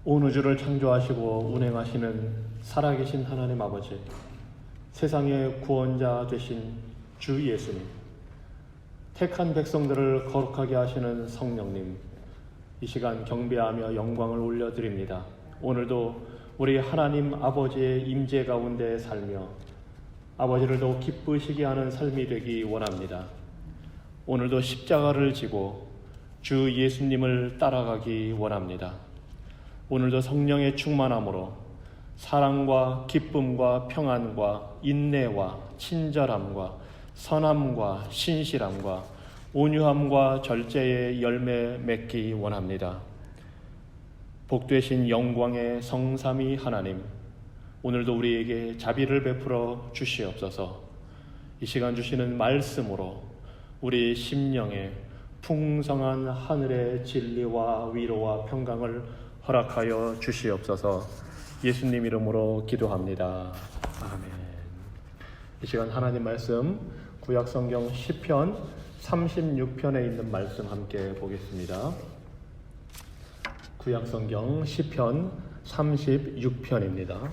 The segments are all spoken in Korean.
온 우주를 창조하시고 운행하시는 살아계신 하나님 아버지, 세상의 구원자 되신 주 예수님, 택한 백성들을 거룩하게 하시는 성령님, 이 시간 경배하며 영광을 올려드립니다. 오늘도 우리 하나님 아버지의 임재 가운데 살며 아버지를 더욱 기쁘시게 하는 삶이 되기 원합니다. 오늘도 십자가를 지고 주 예수님을 따라가기 원합니다. 오늘도 성령의 충만함으로 사랑과 기쁨과 평안과 인내와 친절함과 선함과 신실함과 온유함과 절제의 열매 맺기 원합니다. 복되신 영광의 성삼위 하나님, 오늘도 우리에게 자비를 베풀어 주시옵소서. 이 시간 주시는 말씀으로 우리 심령에 풍성한 하늘의 진리와 위로와 평강을 허락하여 주시옵소서. 예수님 이름으로 기도합니다. 아멘. 이 시간 하나님 말씀 구약성경 시편 36편에 있는 말씀 함께 보겠습니다. 구약성경 시편 36편입니다.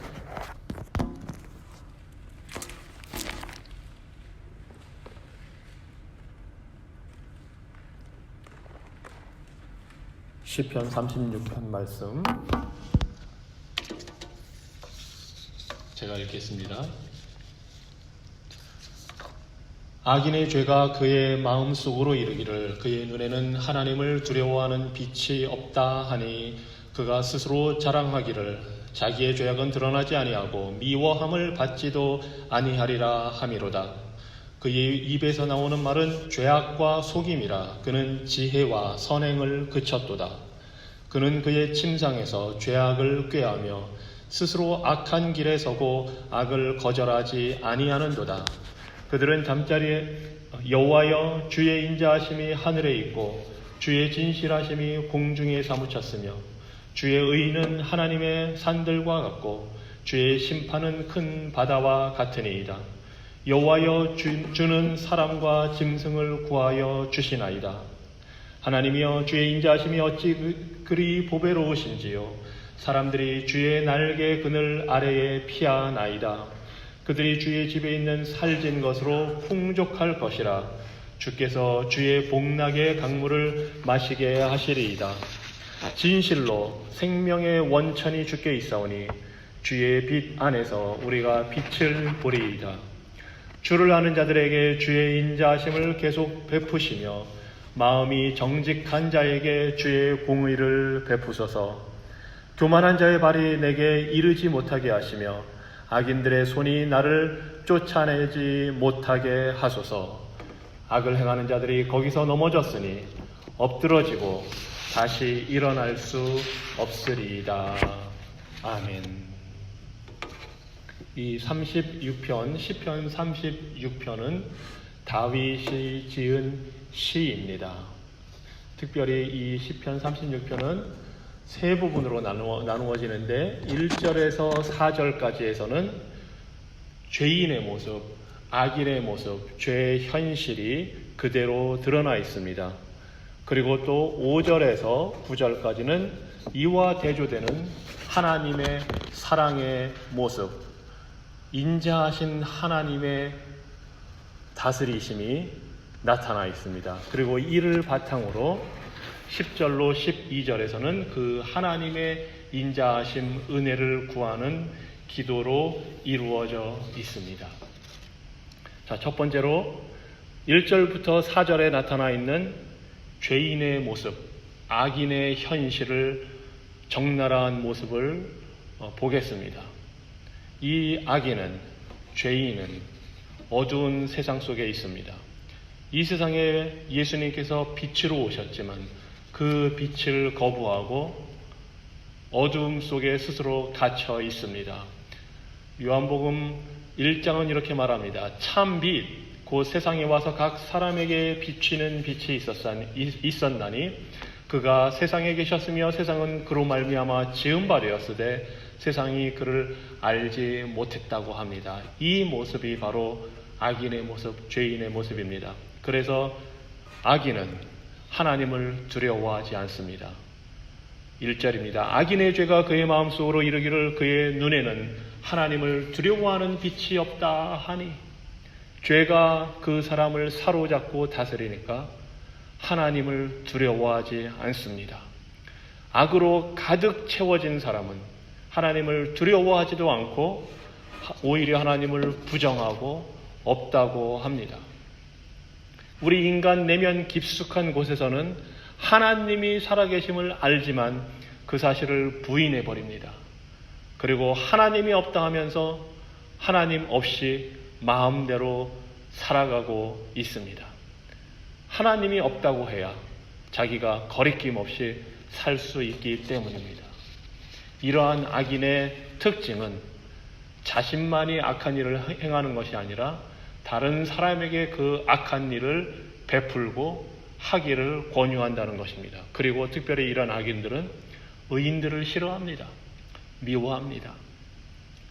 시편 36편 말씀 제가 읽겠습니다. 악인의 죄가 그의 마음속으로 이르기를 그의 눈에는 하나님을 두려워하는 빛이 없다 하니 그가 스스로 자랑하기를 자기의 죄악은 드러나지 아니하고 미워함을 받지도 아니하리라 하미로다. 그의 입에서 나오는 말은 죄악과 속임이라. 그는 지혜와 선행을 그쳤도다. 그는 그의 침상에서 죄악을 꾀하며 스스로 악한 길에 서고 악을 거절하지 아니하는도다. 그들은 잠자리에 여호와여 주의 인자하심이 하늘에 있고 주의 진실하심이 공중에 사무쳤으며 주의 의는 하나님의 산들과 같고 주의 심판은 큰 바다와 같으니이다. 여호와여 주는 사람과 짐승을 구하여 주시나이다. 하나님이여 주의 인자하심이 어찌 그리 보배로우신지요. 사람들이 주의 날개 그늘 아래에 피하나이다. 그들이 주의 집에 있는 살진 것으로 풍족할 것이라. 주께서 주의 복락의 강물을 마시게 하시리이다. 진실로 생명의 원천이 주께 있사오니 주의 빛 안에서 우리가 빛을 보리이다. 주를 아는 자들에게 주의 인자하심을 계속 베푸시며 마음이 정직한 자에게 주의 공의를 베푸소서. 교만한 자의 발이 내게 이르지 못하게 하시며 악인들의 손이 나를 쫓아내지 못하게 하소서. 악을 행하는 자들이 거기서 넘어졌으니 엎드러지고 다시 일어날 수 없으리이다. 아멘. 이 36편, 시편 36편은 다윗이 지은 시입니다. 특별히 이 시편 36편은 세 부분으로 나누어지는데 1절에서 4절까지에서는 죄인의 모습, 악인의 모습, 죄의 현실이 그대로 드러나 있습니다. 그리고 또 5절에서 9절까지는 이와 대조되는 하나님의 사랑의 모습, 인자하신 하나님의 다스리심이 나타나 있습니다. 그리고 이를 바탕으로 10절로 12절에서는 그 하나님의 인자하심, 은혜를 구하는 기도로 이루어져 있습니다. 자, 첫 번째로 1절부터 4절에 나타나 있는 죄인의 모습, 악인의 현실을 적나라한 모습을 보겠습니다. 이 악인은, 죄인은 어두운 세상 속에 있습니다. 이 세상에 예수님께서 빛으로 오셨지만 그 빛을 거부하고 어두움 속에 스스로 갇혀 있습니다. 요한복음 1장은 이렇게 말합니다. 참 빛, 곧 세상에 와서 각 사람에게 비치는 빛이 있었나니 그가 세상에 계셨으며 세상은 그로 말미암아 지은 바 되었으되 세상이 그를 알지 못했다고 합니다. 이 모습이 바로 악인의 모습, 죄인의 모습입니다. 그래서 악인은 하나님을 두려워하지 않습니다. 1절입니다. 악인의 죄가 그의 마음속으로 이르기를 그의 눈에는 하나님을 두려워하는 빛이 없다 하니, 죄가 그 사람을 사로잡고 다스리니까 하나님을 두려워하지 않습니다. 악으로 가득 채워진 사람은 하나님을 두려워하지도 않고 오히려 하나님을 부정하고 없다고 합니다. 우리 인간 내면 깊숙한 곳에서는 하나님이 살아계심을 알지만 그 사실을 부인해 버립니다. 그리고 하나님이 없다 하면서 하나님 없이 마음대로 살아가고 있습니다. 하나님이 없다고 해야 자기가 거리낌 없이 살 수 있기 때문입니다. 이러한 악인의 특징은 자신만이 악한 일을 행하는 것이 아니라 다른 사람에게 그 악한 일을 베풀고 하기를 권유한다는 것입니다. 그리고 특별히 이런 악인들은 의인들을 싫어합니다. 미워합니다.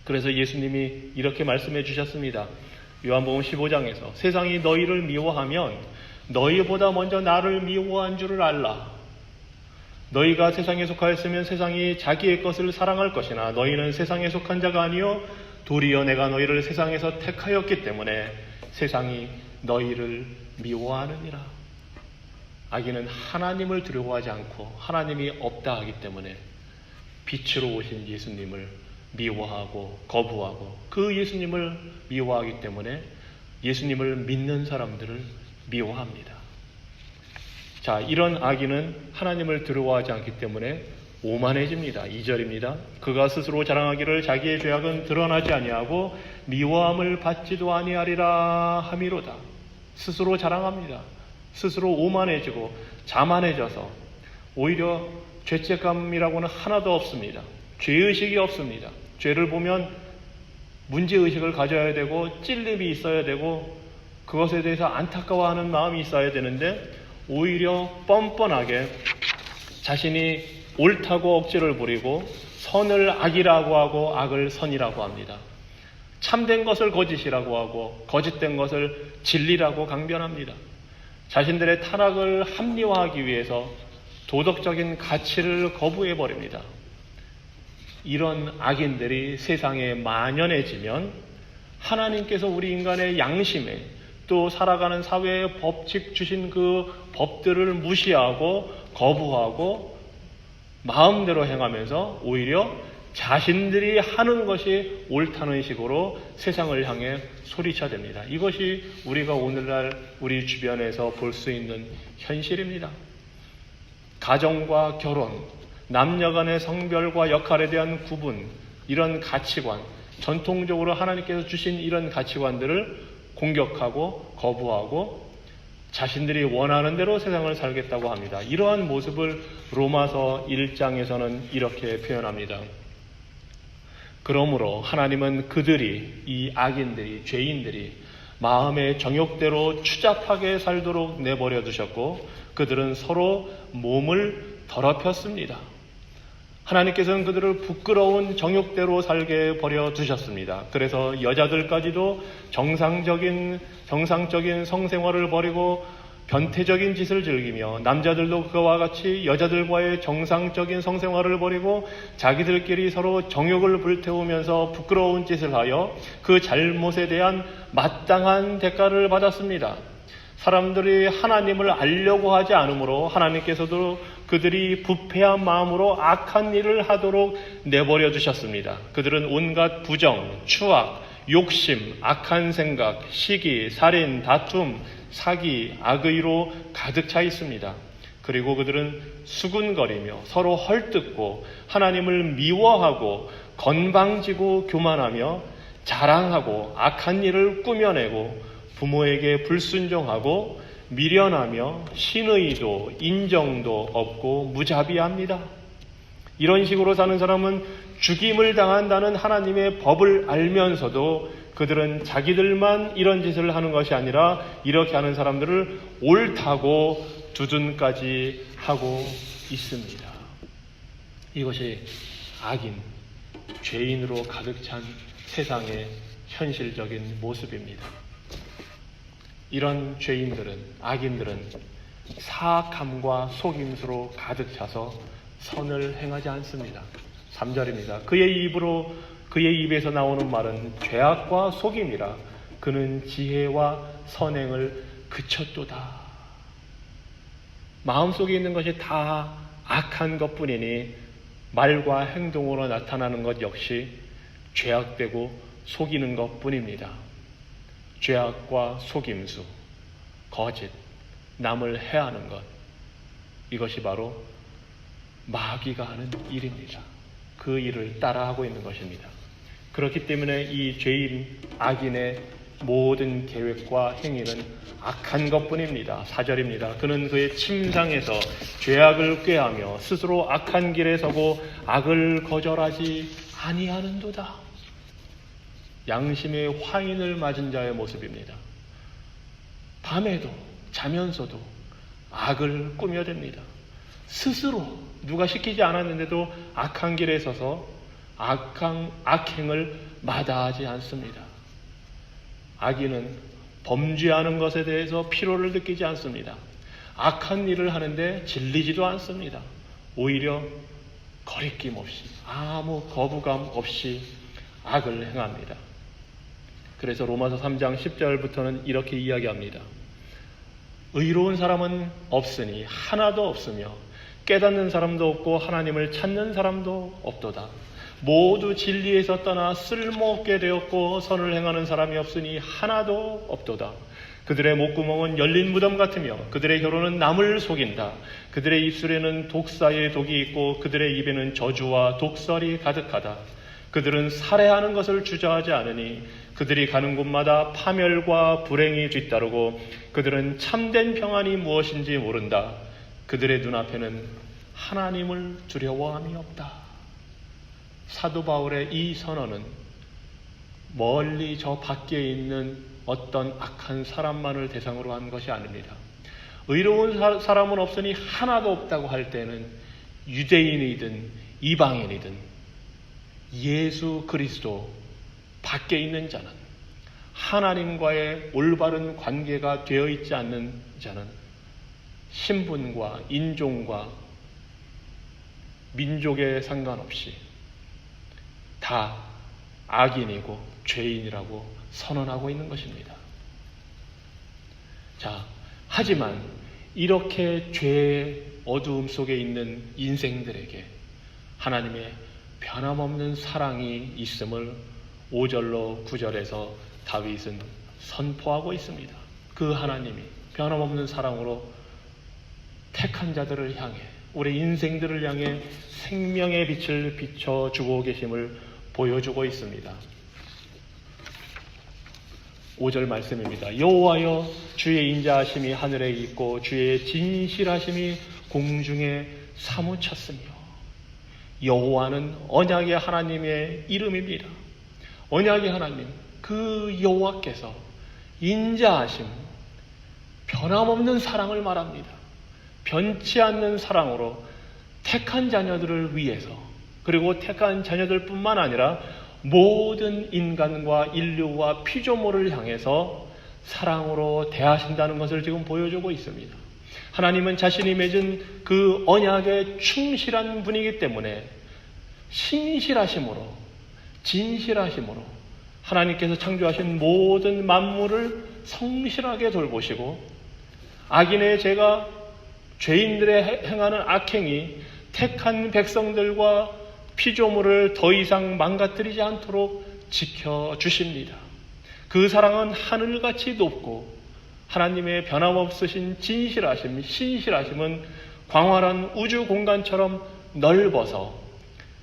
그래서 예수님이 이렇게 말씀해 주셨습니다. 요한복음 15장에서 세상이 너희를 미워하면 너희보다 먼저 나를 미워한 줄을 알라. 너희가 세상에 속하였으면 세상이 자기의 것을 사랑할 것이나 너희는 세상에 속한 자가 아니요 도리어 내가 너희를 세상에서 택하였기 때문에 세상이 너희를 미워하느니라. 악인은 하나님을 두려워하지 않고 하나님이 없다 하기 때문에 빛으로 오신 예수님을 미워하고 거부하고 그 예수님을 미워하기 때문에 예수님을 믿는 사람들을 미워합니다. 자, 이런 악인은 하나님을 두려워하지 않기 때문에 오만해집니다. 2절입니다. 그가 스스로 자랑하기를 자기의 죄악은 드러나지 아니하고 미워함을 받지도 아니하리라 함이로다. 스스로 자랑합니다. 스스로 오만해지고 자만해져서 오히려 죄책감이라고는 하나도 없습니다. 죄의식이 없습니다. 죄를 보면 문제의식을 가져야 되고 찔림이 있어야 되고 그것에 대해서 안타까워하는 마음이 있어야 되는데 오히려 뻔뻔하게 자신이 옳다고 억지를 부리고 선을 악이라고 하고 악을 선이라고 합니다. 참된 것을 거짓이라고 하고 거짓된 것을 진리라고 강변합니다. 자신들의 타락을 합리화하기 위해서 도덕적인 가치를 거부해버립니다. 이런 악인들이 세상에 만연해지면 하나님께서 우리 인간의 양심에 또 살아가는 사회의 법칙 주신 그 법들을 무시하고 거부하고 마음대로 행하면서 오히려 자신들이 하는 것이 옳다는 식으로 세상을 향해 소리쳐댑니다. 이것이 우리가 오늘날 우리 주변에서 볼 수 있는 현실입니다. 가정과 결혼, 남녀 간의 성별과 역할에 대한 구분, 이런 가치관, 전통적으로 하나님께서 주신 이런 가치관들을 공격하고 거부하고 자신들이 원하는 대로 세상을 살겠다고 합니다. 이러한 모습을 로마서 1장에서는 이렇게 표현합니다. 그러므로 하나님은 그들이, 이 악인들이, 죄인들이 마음의 정욕대로 추잡하게 살도록 내버려 두셨고 그들은 서로 몸을 더럽혔습니다. 하나님께서는 그들을 부끄러운 정욕대로 살게 버려 두셨습니다. 그래서 여자들까지도 정상적인 성생활을 벌이고 변태적인 짓을 즐기며 남자들도 그와 같이 여자들과의 정상적인 성생활을 벌이고 자기들끼리 서로 정욕을 불태우면서 부끄러운 짓을 하여 그 잘못에 대한 마땅한 대가를 받았습니다. 사람들이 하나님을 알려고 하지 않으므로 하나님께서도 그들이 부패한 마음으로 악한 일을 하도록 내버려 두셨습니다. 그들은 온갖 부정, 추악, 욕심, 악한 생각, 시기, 살인, 다툼, 사기, 악의로 가득 차 있습니다. 그리고 그들은 수군거리며 서로 헐뜯고 하나님을 미워하고 건방지고 교만하며 자랑하고 악한 일을 꾸며내고 부모에게 불순종하고 미련하며 신의도 인정도 없고 무자비합니다. 이런 식으로 사는 사람은 죽임을 당한다는 하나님의 법을 알면서도 그들은 자기들만 이런 짓을 하는 것이 아니라 이렇게 하는 사람들을 옳다고 두둔까지 하고 있습니다. 이것이 악인, 죄인으로 가득 찬 세상의 현실적인 모습입니다. 이런 죄인들은, 악인들은 사악함과 속임수로 가득 차서 선을 행하지 않습니다. 3절입니다. 그의 입에서 나오는 말은 죄악과 속임이라. 그는 지혜와 선행을 그쳤도다. 마음속에 있는 것이 다 악한 것뿐이니 말과 행동으로 나타나는 것 역시 죄악되고 속이는 것뿐입니다. 죄악과 속임수, 거짓, 남을 해하는 것, 이것이 바로 마귀가 하는 일입니다. 그 일을 따라하고 있는 것입니다. 그렇기 때문에 이 죄인, 악인의 모든 계획과 행위는 악한 것뿐입니다. 4절입니다. 그는 그의 침상에서 죄악을 꾀하며 스스로 악한 길에 서고 악을 거절하지 아니하는도다. 양심의 화인을 맞은 자의 모습입니다. 밤에도 자면서도 악을 꾸며댑니다. 스스로 누가 시키지 않았는데도 악한 길에 서서 악행을 마다하지 않습니다. 악인은 범죄하는 것에 대해서 피로를 느끼지 않습니다. 악한 일을 하는데 질리지도 않습니다. 오히려 거리낌 없이, 아무 거부감 없이 악을 행합니다. 그래서 로마서 3장 10절부터는 이렇게 이야기합니다. 의로운 사람은 없으니 하나도 없으며 깨닫는 사람도 없고 하나님을 찾는 사람도 없도다. 모두 진리에서 떠나 쓸모없게 되었고 선을 행하는 사람이 없으니 하나도 없도다. 그들의 목구멍은 열린 무덤 같으며 그들의 혀로는 남을 속인다. 그들의 입술에는 독사의 독이 있고 그들의 입에는 저주와 독설이 가득하다. 그들은 살해하는 것을 주저하지 않으니 그들이 가는 곳마다 파멸과 불행이 뒤따르고 그들은 참된 평안이 무엇인지 모른다. 그들의 눈앞에는 하나님을 두려워함이 없다. 사도 바울의 이 선언은 멀리 저 밖에 있는 어떤 악한 사람만을 대상으로 한 것이 아닙니다. 의로운 사람은 없으니 하나도 없다고 할 때는 유대인이든 이방인이든 예수 그리스도 밖에 있는 자는, 하나님과의 올바른 관계가 되어 있지 않는 자는 신분과 인종과 민족에 상관없이 다 악인이고 죄인이라고 선언하고 있는 것입니다. 자, 하지만 이렇게 죄의 어두움 속에 있는 인생들에게 하나님의 변함없는 사랑이 있음을 5절로 9절에서 다윗은 선포하고 있습니다. 그 하나님이 변함없는 사랑으로 택한 자들을 향해, 우리 인생들을 향해 생명의 빛을 비춰주고 계심을 보여주고 있습니다. 5절 말씀입니다. 여호와여, 주의 인자하심이 하늘에 있고 주의 진실하심이 공중에 사무쳤으며. 여호와는 언약의 하나님의 이름입니다. 언약의 하나님, 그 여호와께서 인자하심, 변함없는 사랑을 말합니다. 변치 않는 사랑으로 택한 자녀들을 위해서, 그리고 택한 자녀들뿐만 아니라 모든 인간과 인류와 피조물을 향해서 사랑으로 대하신다는 것을 지금 보여주고 있습니다. 하나님은 자신이 맺은 그 언약에 충실한 분이기 때문에 신실하심으로, 진실하심으로 하나님께서 창조하신 모든 만물을 성실하게 돌보시고, 악인의 죄가, 죄인들의 행하는 악행이 택한 백성들과 피조물을 더 이상 망가뜨리지 않도록 지켜주십니다. 그 사랑은 하늘같이 높고 하나님의 변함없으신 진실하심, 신실하심은 광활한 우주 공간처럼 넓어서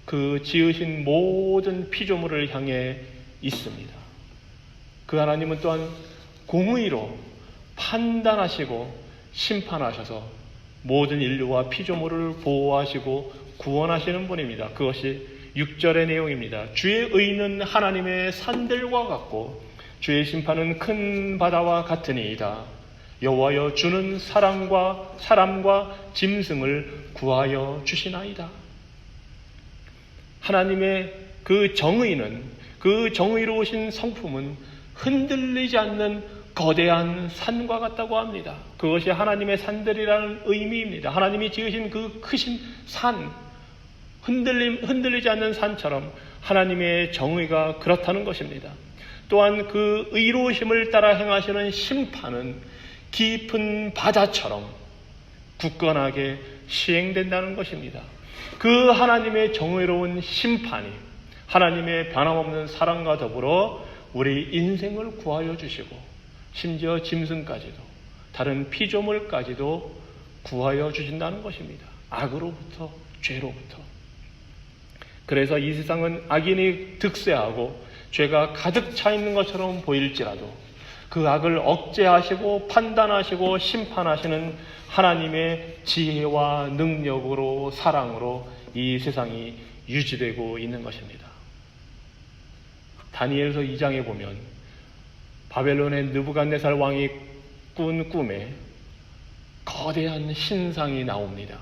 그 지으신 모든 피조물을 향해 있습니다. 그 하나님은 또한 공의로 판단하시고 심판하셔서 모든 인류와 피조물을 보호하시고 구원하시는 분입니다. 그것이 6절의 내용입니다. 주의 의는 하나님의 산들과 같고 주의 심판은 큰 바다와 같으니이다. 여호와여, 주는 사람과 짐승을 구하여 주시나이다. 하나님의 그 정의는, 그 정의로우신 성품은 흔들리지 않는 거대한 산과 같다고 합니다. 그것이 하나님의 산들이라는 의미입니다. 하나님이 지으신 그 크신 산, 흔들리지 않는 산처럼 하나님의 정의가 그렇다는 것입니다. 또한 그 의로우심을 따라 행하시는 심판은 깊은 바다처럼 굳건하게 시행된다는 것입니다. 그 하나님의 정의로운 심판이 하나님의 변함없는 사랑과 더불어 우리 인생을 구하여 주시고 심지어 짐승까지도 다른 피조물까지도 구하여 주신다는 것입니다. 악으로부터, 죄로부터. 그래서 이 세상은 악인이 득세하고 죄가 가득 차 있는 것처럼 보일지라도 그 악을 억제하시고 판단하시고 심판하시는 하나님의 지혜와 능력으로 사랑으로 이 세상이 유지되고 있는 것입니다. 다니엘서 2장에 보면 바벨론의 느부갓네살 왕이 꾼 꿈에 거대한 신상이 나옵니다.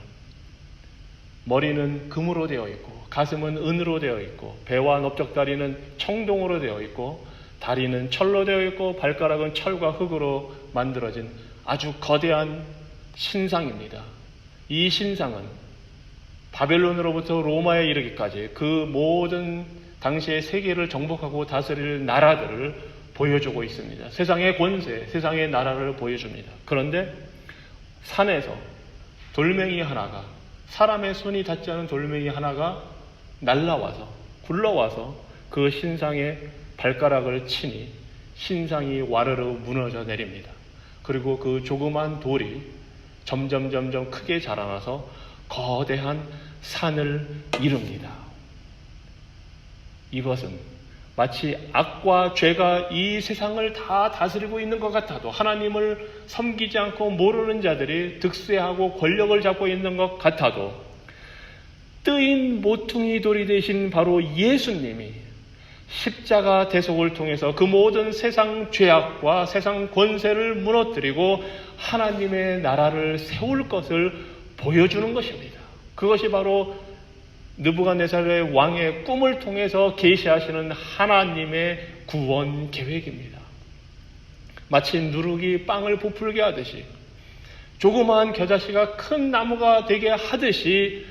머리는 금으로 되어 있고 가슴은 은으로 되어 있고 배와 넓적다리는 청동으로 되어 있고 다리는 철로 되어 있고 발가락은 철과 흙으로 만들어진 아주 거대한 신상입니다. 이 신상은 바벨론으로부터 로마에 이르기까지 그 모든 당시의 세계를 정복하고 다스릴 나라들을 보여주고 있습니다. 세상의 권세, 세상의 나라를 보여줍니다. 그런데 산에서 돌멩이 하나가, 사람의 손이 닿지 않은 돌멩이 하나가 날라와서 굴러와서 그 신상의 발가락을 치니 신상이 와르르 무너져 내립니다. 그리고 그 조그만 돌이 점점 크게 자라나서 거대한 산을 이룹니다. 이것은 마치 악과 죄가 이 세상을 다 다스리고 있는 것 같아도 하나님을 섬기지 않고 모르는 자들이 득세하고 권력을 잡고 있는 것 같아도 뜨인 모퉁이 돌이 되신 바로 예수님이 십자가 대속을 통해서 그 모든 세상 죄악과 세상 권세를 무너뜨리고 하나님의 나라를 세울 것을 보여주는 것입니다. 그것이 바로 느부갓네살의 왕의 꿈을 통해서 계시하시는 하나님의 구원 계획입니다. 마치 누룩이 빵을 부풀게 하듯이 조그마한 겨자씨가 큰 나무가 되게 하듯이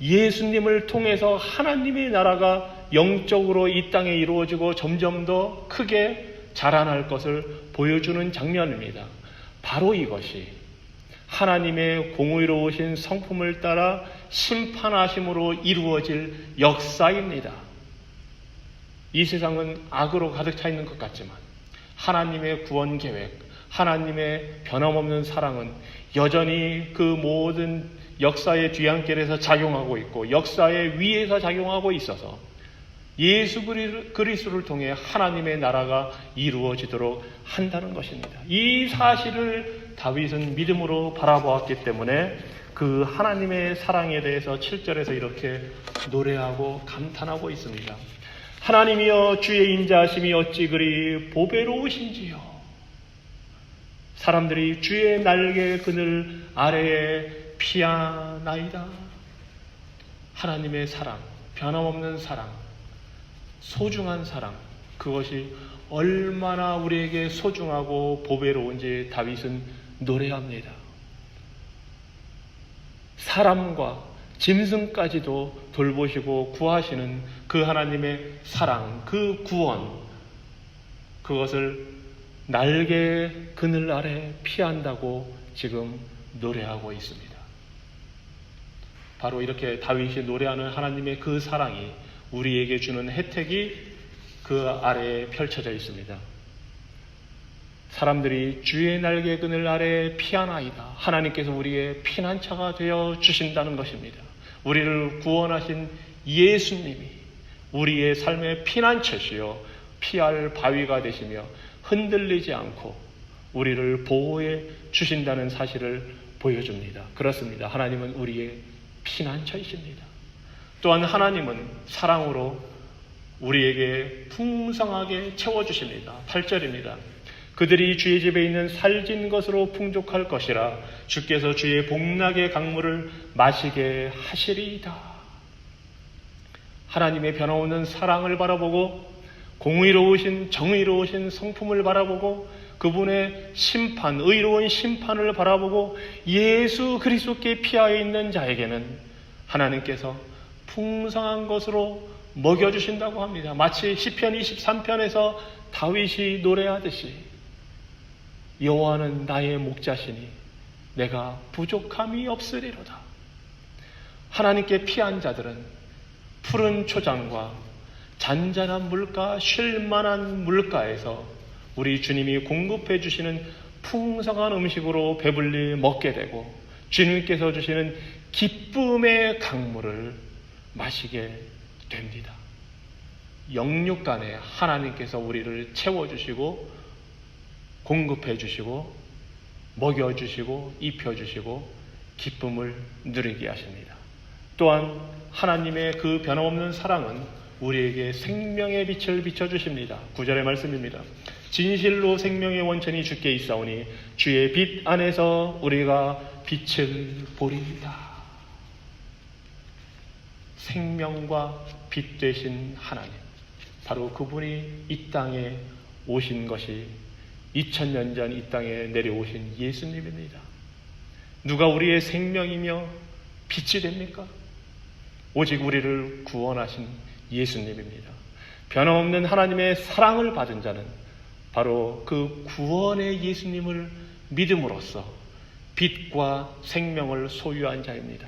예수님을 통해서 하나님의 나라가 영적으로 이 땅에 이루어지고 점점 더 크게 자라날 것을 보여주는 장면입니다. 바로 이것이 하나님의 공의로우신 성품을 따라 심판하심으로 이루어질 역사입니다. 이 세상은 악으로 가득 차 있는 것 같지만 하나님의 구원 계획, 하나님의 변함없는 사랑은 여전히 그 모든 역사의 뒤안길에서 작용하고 있고 역사의 위에서 작용하고 있어서 예수 그리스도를 통해 하나님의 나라가 이루어지도록 한다는 것입니다. 이 사실을 다윗은 믿음으로 바라보았기 때문에 그 하나님의 사랑에 대해서 7절에서 이렇게 노래하고 감탄하고 있습니다. 하나님이여 주의 인자하심이 어찌 그리 보배로우신지요. 사람들이 주의 날개 그늘 아래에 피하나이다. 하나님의 사랑, 변함없는 사랑, 소중한 사랑, 그것이 얼마나 우리에게 소중하고 보배로운지 다윗은 노래합니다. 사람과 짐승까지도 돌보시고 구하시는 그 하나님의 사랑, 그 구원, 그것을 날개 그늘 아래 피한다고 지금 노래하고 있습니다. 바로 이렇게 다윗이 노래하는 하나님의 그 사랑이 우리에게 주는 혜택이 그 아래에 펼쳐져 있습니다. 사람들이 주의 날개 그늘 아래 피하나이다. 하나님께서 우리의 피난처가 되어 주신다는 것입니다. 우리를 구원하신 예수님이 우리의 삶의 피난처시요 피할 바위가 되시며 흔들리지 않고 우리를 보호해 주신다는 사실을 보여줍니다. 그렇습니다. 하나님은 우리의 피난처이십니다. 또한 하나님은 사랑으로 우리에게 풍성하게 채워주십니다. 8절입니다. 그들이 주의 집에 있는 살진 것으로 풍족할 것이라 주께서 주의 복락의 강물을 마시게 하시리이다. 하나님의 변함없는 사랑을 바라보고 공의로우신 정의로우신 성품을 바라보고 그분의 심판, 의로운 심판을 바라보고 예수 그리스도께 피하여 있는 자에게는 하나님께서 풍성한 것으로 먹여주신다고 합니다. 마치 시편 23편에서 다윗이 노래하듯이 여호와는 나의 목자시니 내가 부족함이 없으리로다. 하나님께 피한 자들은 푸른 초장과 잔잔한 물가, 쉴만한 물가에서 우리 주님이 공급해 주시는 풍성한 음식으로 배불리 먹게 되고 주님께서 주시는 기쁨의 강물을 마시게 됩니다. 영육간에 하나님께서 우리를 채워주시고 공급해주시고 먹여주시고 입혀주시고 기쁨을 누리게 하십니다. 또한 하나님의 그 변함없는 사랑은 우리에게 생명의 빛을 비춰주십니다. 9절의 말씀입니다. 진실로 생명의 원천이 주께 있사오니 주의 빛 안에서 우리가 빛을 보리이다. 생명과 빛 되신 하나님, 바로 그분이 이 땅에 오신 것이 2000년 전 이 땅에 내려오신 예수님입니다. 누가 우리의 생명이며 빛이 됩니까? 오직 우리를 구원하신 예수님입니다. 변함없는 하나님의 사랑을 받은 자는 바로 그 구원의 예수님을 믿음으로써 빛과 생명을 소유한 자입니다.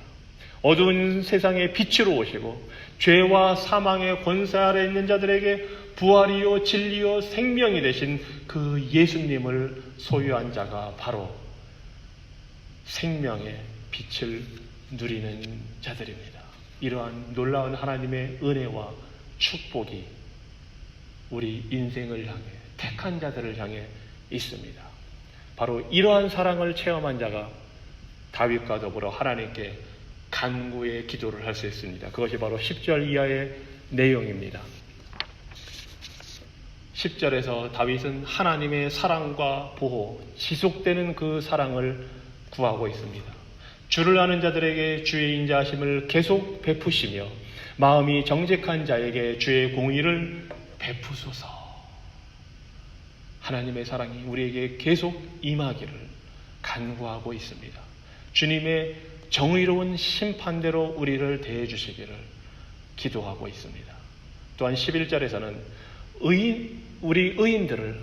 어두운 세상에 빛으로 오시고 죄와 사망의 권세 아래 있는 자들에게 부활이요 진리요 생명이 되신 그 예수님을 소유한 자가 바로 생명의 빛을 누리는 자들입니다. 이러한 놀라운 하나님의 은혜와 축복이 우리 인생을 향해, 택한 자들을 향해 있습니다. 바로 이러한 사랑을 체험한 자가 다윗과 더불어 하나님께 간구의 기도를 할 수 있습니다. 그것이 바로 10절 이하의 내용입니다. 10절에서 다윗은 하나님의 사랑과 보호, 지속되는 그 사랑을 구하고 있습니다. 주를 아는 자들에게 주의 인자하심을 계속 베푸시며 마음이 정직한 자에게 주의 공의를 베푸소서. 하나님의 사랑이 우리에게 계속 임하기를 간구하고 있습니다. 주님의 정의로운 심판대로 우리를 대해 주시기를 기도하고 있습니다. 또한 11절에서는 우리 의인들을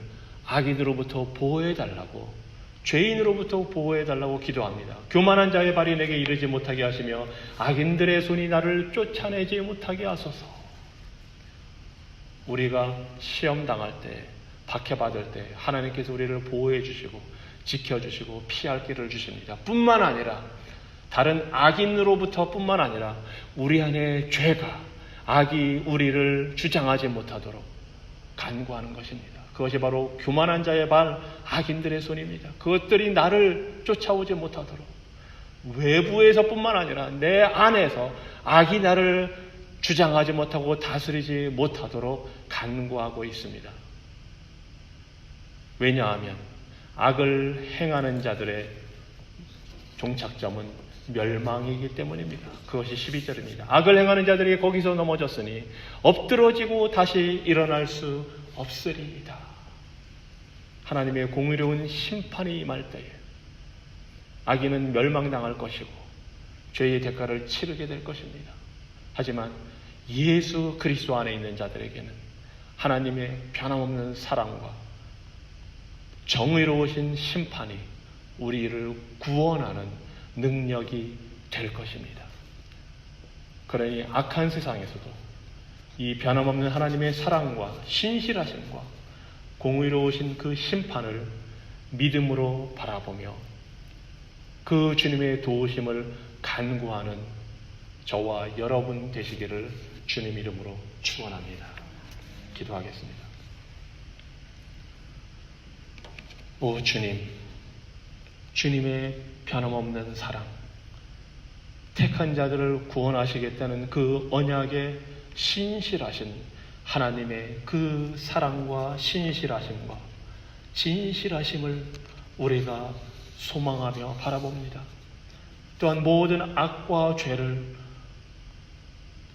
악인으로부터 보호해달라고, 죄인으로부터 보호해달라고 기도합니다. 교만한 자의 발이 내게 이르지 못하게 하시며 악인들의 손이 나를 쫓아내지 못하게 하소서. 우리가 시험당할 때, 박해받을 때 하나님께서 우리를 보호해 주시고 지켜주시고 피할 길을 주십니다. 뿐만 아니라 다른 악인으로부터 뿐만 아니라 우리 안에 죄가, 악이 우리를 주장하지 못하도록 간구하는 것입니다. 그것이 바로 교만한 자의 발, 악인들의 손입니다. 그것들이 나를 쫓아오지 못하도록 외부에서 뿐만 아니라 내 안에서 악이 나를 주장하지 못하고 다스리지 못하도록 간구하고 있습니다. 왜냐하면 악을 행하는 자들의 종착점은 멸망이기 때문입니다. 그것이 12절입니다. 악을 행하는 자들이 거기서 넘어졌으니 엎드러지고 다시 일어날 수 없으리이다. 하나님의 공의로운 심판이 임할 때에 악인은 멸망당할 것이고 죄의 대가를 치르게 될 것입니다. 하지만 예수 그리스도 안에 있는 자들에게는 하나님의 변함없는 사랑과 정의로우신 심판이 우리를 구원하는 능력이 될 것입니다. 그러니 악한 세상에서도 이 변함없는 하나님의 사랑과 신실하심과 공의로우신 그 심판을 믿음으로 바라보며 그 주님의 도우심을 간구하는 저와 여러분 되시기를 주님 이름으로 축원합니다. 기도하겠습니다. 오 주님, 주님의 변함없는 사랑, 택한 자들을 구원하시겠다는 그 언약의 신실하신 하나님의 그 사랑과 신실하심과 진실하심을 우리가 소망하며 바라봅니다. 또한 모든 악과 죄를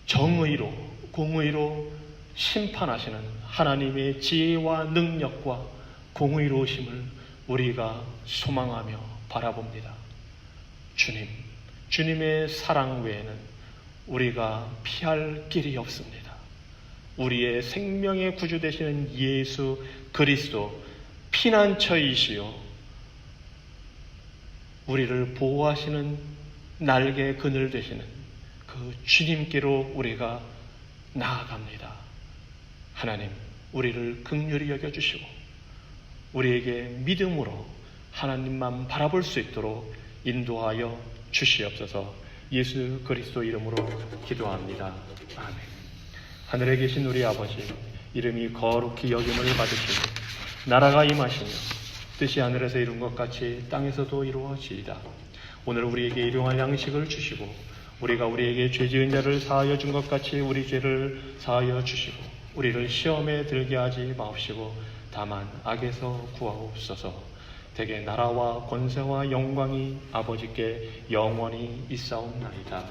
정의로, 공의로 심판하시는 하나님의 지혜와 능력과 공의로우심을 우리가 소망하며 바라봅니다. 주님, 주님의 사랑 외에는 우리가 피할 길이 없습니다. 우리의 생명의 구주 되시는 예수 그리스도 피난처이시요 우리를 보호하시는 날개 그늘 되시는 그 주님께로 우리가 나아갑니다. 하나님, 우리를 긍휼히 여겨주시고 우리에게 믿음으로 하나님만 바라볼 수 있도록 인도하여 주시옵소서. 예수 그리스도 이름으로 기도합니다. 아멘. 하늘에 계신 우리 아버지, 이름이 거룩히 여김을 받으시고 나라가 임하시며 뜻이 하늘에서 이룬 것 같이 땅에서도 이루어지이다. 오늘 우리에게 일용할 양식을 주시고 우리가 우리에게 죄 지은 자를 사하여 준 것 같이 우리 죄를 사하여 주시고 우리를 시험에 들게 하지 마옵시고 다만 악에서 구하옵소서. 대개 나라와 권세와 영광이 아버지께 영원히 있사옵나이다.